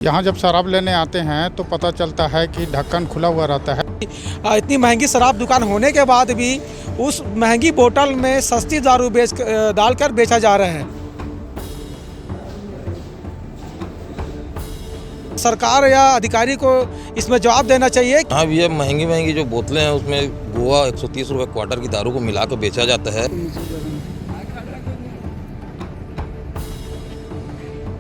यहाँ जब शराब लेने आते हैं तो पता चलता है कि ढक्कन खुला हुआ रहता है। इतनी महंगी शराब दुकान होने के बाद भी उस महंगी बोतल में सस्ती दारू डालकर बेचा जा रहा है। सरकार या अधिकारी को इसमें जवाब देना चाहिए। हाँ भैया, महंगी महंगी जो बोतलें हैं उसमें गोवा 130 रुपये क्वार्टर की दारू को मिला कर बेचा जाता है।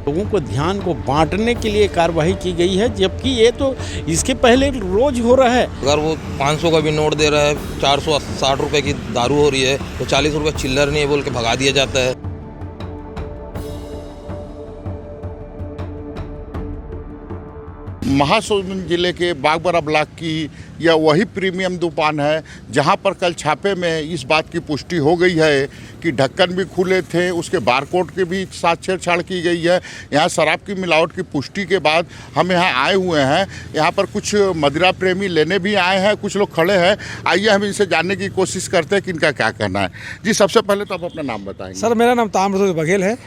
लोगों को ध्यान को बांटने के लिए कार्रवाई की गई है, जबकि ये तो इसके पहले रोज हो रहा है। अगर वो 500 का भी नोट दे रहा है, 460 रुपये की दारू हो रही है तो 40 रुपये चिल्लर नहीं है बोल के भगा दिया जाता है। महासमुंद जिले के बागबारा ब्लॉक की यह वही प्रीमियम दुकान है जहां पर कल छापे में इस बात की पुष्टि हो गई है कि ढक्कन भी खुले थे, उसके बारकोड के भी साथ छेड़छाड़ की गई है। यहां शराब की मिलावट की पुष्टि के बाद हम यहां आए हुए हैं। यहां पर कुछ मदिरा प्रेमी लेने भी आए हैं, कुछ लोग खड़े हैं। आइए हम इनसे जानने की कोशिश करते हैं कि इनका क्या कहना है। जी, सबसे पहले तो आप अपना नाम बताएंगे। सर, मेरा नाम ताम्रध्वज बघेल है।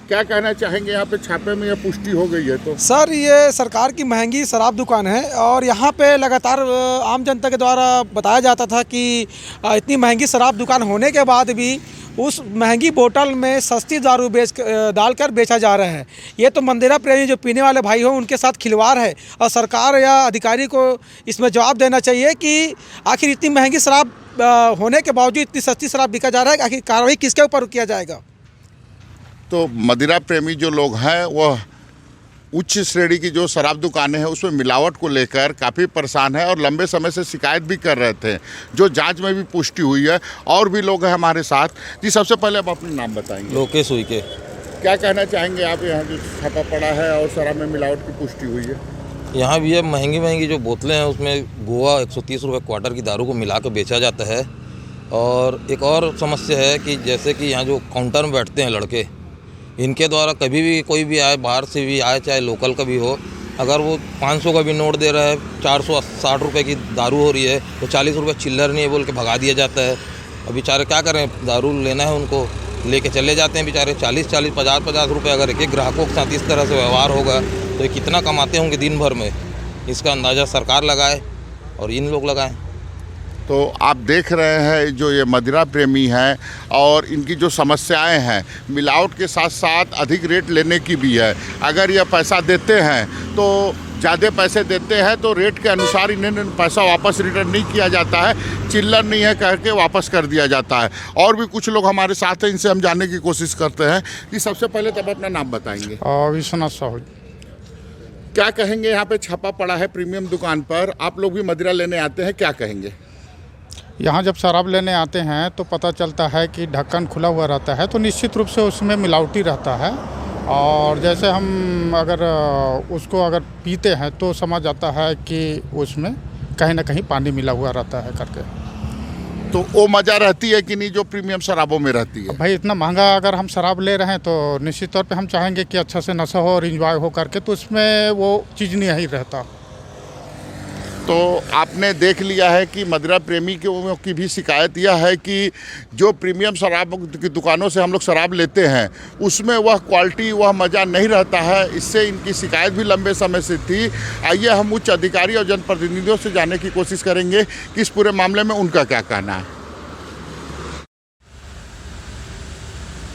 क्या कहना चाहेंगे, यहाँ पे छापे में यह पुष्टि हो गई है तो? सर, ये सरकार की महंगी शराब दुकान है और यहाँ पे लगातार आम जनता के द्वारा बताया जाता था कि इतनी महंगी शराब दुकान होने के बाद भी उस महंगी बोतल में सस्ती दारू डालकर बेचा जा रहा है। ये तो मंदिरा प्रेमी जो पीने वाले भाई हो उनके साथ खिलवाड़ है और सरकार या अधिकारी को इसमें जवाब देना चाहिए कि आखिर इतनी महंगी शराब होने के बावजूद इतनी सस्ती शराब बिका जा रहा है। आखिर कार्रवाई किसके ऊपर किया जाएगा? तो मदिरा प्रेमी जो लोग हैं वह उच्च श्रेणी की जो शराब दुकानें हैं उसमें मिलावट को लेकर काफ़ी परेशान है और लंबे समय से शिकायत भी कर रहे थे, जो जांच में भी पुष्टि हुई है। और भी लोग हैं हमारे साथ। जी, सबसे पहले आप अपना नाम बताएंगे। लोकेश हुई के। क्या कहना चाहेंगे आप, यहाँ जो छापा पड़ा है और शराब में मिलावट की पुष्टि हुई है? यहाँ भैया, महंगी महंगी जो बोतलें हैं उसमें गोवा 130 रुपये क्वार्टर की दारू को मिला कर बेचा जाता है। और एक और समस्या है कि जैसे कि यहाँ जो काउंटर में बैठते हैं लड़के, इनके द्वारा कभी भी कोई भी आए, बाहर से भी आए, चाहे लोकल का भी हो, अगर वो 500 का भी नोट दे रहा है, 460 रुपये की दारू हो रही है तो 40 रुपये चिल्लर नहीं है बोल के भगा दिया जाता है। अब बेचारे क्या करें, दारू लेना है उनको, लेके चले जाते हैं बेचारे। 40-40, 50-50 रुपये अगर एक ग्राहकों के साथ इस तरह से व्यवहार होगा तो ये कितना कमाते होंगे दिन भर में, इसका अंदाज़ा सरकार लगाए और इन लोग लगाएं। तो आप देख रहे हैं जो ये मदिरा प्रेमी हैं और इनकी जो समस्याएं हैं, मिलावट के साथ साथ अधिक रेट लेने की भी है। अगर ये पैसा देते हैं तो ज़्यादा पैसे देते हैं तो रेट के अनुसार इन्हें पैसा वापस रिटर्न नहीं किया जाता है, चिल्लर नहीं है कह के वापस कर दिया जाता है। और भी कुछ लोग हमारे साथ हैं, इनसे हम जानने की कोशिश करते हैं कि सबसे पहले तब अपना नाम बताएंगे। विश्वनाथ साहू। क्या कहेंगे, यहाँ पे छापा पड़ा है प्रीमियम दुकान पर, आप लोग भी मदिरा लेने आते हैं, क्या कहेंगे? यहाँ जब शराब लेने आते हैं तो पता चलता है कि ढक्कन खुला हुआ रहता है, तो निश्चित रूप से उसमें मिलावटी रहता है। और जैसे हम अगर उसको पीते हैं तो समझ आता है कि उसमें कहीं ना कहीं पानी मिला हुआ रहता है करके। तो वो मज़ा रहती है कि नहीं जो प्रीमियम शराबों में रहती है? भाई, इतना महंगा अगर हम शराब ले रहे हैं तो निश्चित तौर पे हम चाहेंगे कि अच्छा से नशा हो और इंजॉय हो करके, तो उसमें वो चीज़ नहीं रहता। तो आपने देख लिया है कि मदिरा प्रेमी की भी शिकायत यह है कि जो प्रीमियम शराब की दुकानों से हम लोग शराब लेते हैं उसमें वह क्वालिटी, वह मज़ा नहीं रहता है। इससे इनकी शिकायत भी लंबे समय से थी। आइए हम उच्च अधिकारी और जनप्रतिनिधियों से जानने की कोशिश करेंगे कि इस पूरे मामले में उनका क्या कहना है।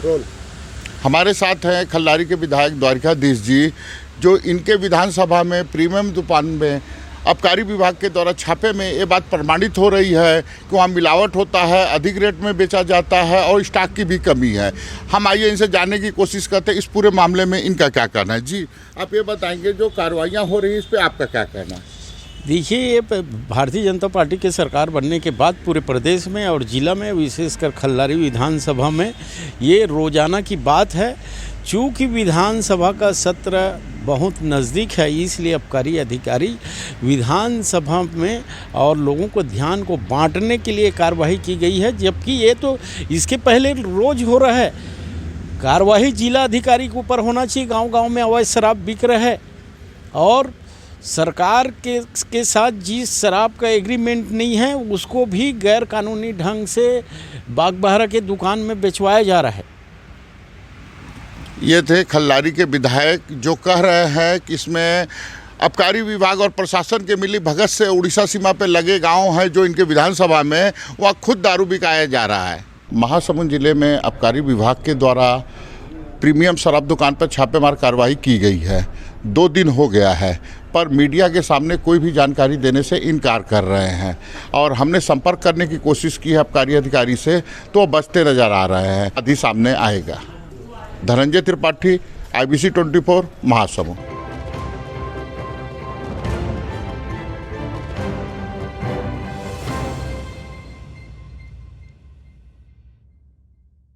रोल हमारे साथ हैं खल्लारी के विधायक द्वारिकाधीश जी, जो इनके विधानसभा में प्रीमियम दुकान में आबकारी विभाग के द्वारा छापे में ये बात प्रमाणित हो रही है कि वहाँ मिलावट होता है, अधिक रेट में बेचा जाता है और स्टॉक की भी कमी है। हम आइए इनसे जानने की कोशिश करते हैं इस पूरे मामले में इनका क्या कहना है। जी, आप ये बताएंगे जो कार्रवाइयाँ हो रही हैं इस पर आपका क्या कहना है? देखिए, ये भारतीय जनता पार्टी के सरकार बनने के बाद पूरे प्रदेश में और जिला में, विशेषकर खल्लारी विधानसभा में ये रोजाना की बात है। चूँकि विधानसभा का सत्र बहुत नज़दीक है, इसलिए आबकारी अधिकारी विधानसभा में और लोगों को ध्यान को बांटने के लिए कार्रवाई की गई है, जबकि ये तो इसके पहले रोज हो रहा है। कार्रवाई जिला अधिकारी के ऊपर होना चाहिए। गांव-गांव में अवैध शराब बिक रहा है और सरकार के साथ जिस शराब का एग्रीमेंट नहीं है उसको भी गैर कानूनी ढंग से बागबाहरा के दुकान में बेचवाया जा रहा है। ये थे खल्लारी के विधायक जो कह रहे हैं कि इसमें आबकारी विभाग और प्रशासन के मिली भगत से उड़ीसा सीमा पे लगे गांव हैं जो इनके विधानसभा में वहाँ खुद दारू बिकाया जा रहा है। महासमुंद जिले में आबकारी विभाग के द्वारा प्रीमियम शराब दुकान पर छापेमार कार्रवाई की गई है। 2 दिन हो गया है, पर मीडिया के सामने कोई भी जानकारी देने से इनकार कर रहे हैं और हमने संपर्क करने की कोशिश की है आबकारी अधिकारी से, तो बचते नज़र आ रहे हैं। आदि सामने आएगा। धनंजय त्रिपाठी, IBC 24, महासमुंद।